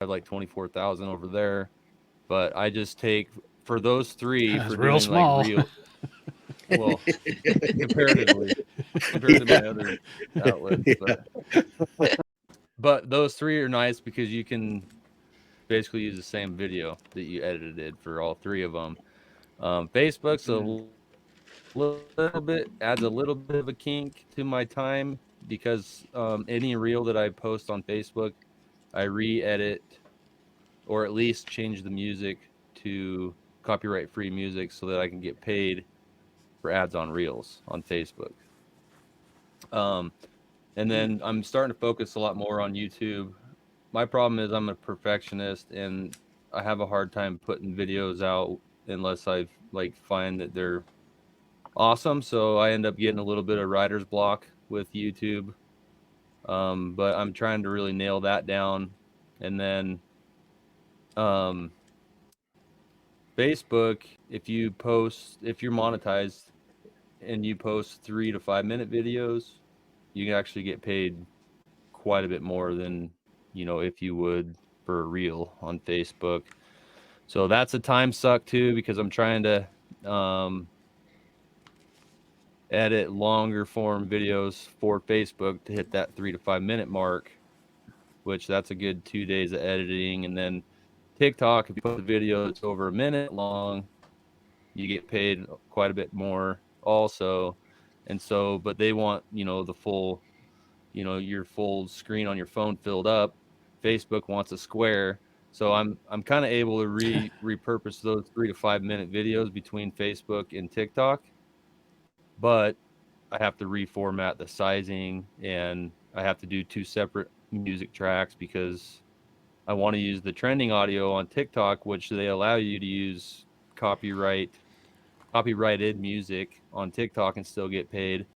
have like 24,000 over there. But I just take for those three That's for real doing like small. real, well, comparatively compared to Yeah, my other outlets, yeah. but those three are nice because you can basically use the same video that you edited for all three of them. Facebook's a Mm. little bit adds a little bit of a kink to my time because any reel that I post on Facebook, I re-edit or at least change the music to copyright free music so that I can get paid for ads on reels on Facebook. Um, and Mm. then I'm starting to focus a lot more on YouTube. My problem is I'm a perfectionist and I have a hard time putting videos out unless I like find that they're awesome. So I end up getting a little bit of writer's block with YouTube. But I'm trying to really nail that down. And then um, Facebook, if you're monetized and you post 3 to 5 minute videos, you can actually get paid quite a bit more than, if you would for a reel on Facebook. So that's a time suck too, because I'm trying to um, edit longer form videos for Facebook to hit that 3 to 5 minute mark, which that's a good 2 days of editing. And then TikTok, if you post a video that's over a minute long, you get paid quite a bit more also. And so, but they want, the full, your full screen on your phone filled up. Facebook wants a square. So I'm kind of able to repurpose those 3 to 5 minute videos between Facebook and TikTok, but I have to reformat the sizing and I have to do two separate music tracks because I want to use the trending audio on TikTok, which they allow you to use copyright copyrighted music on TikTok and still get paid.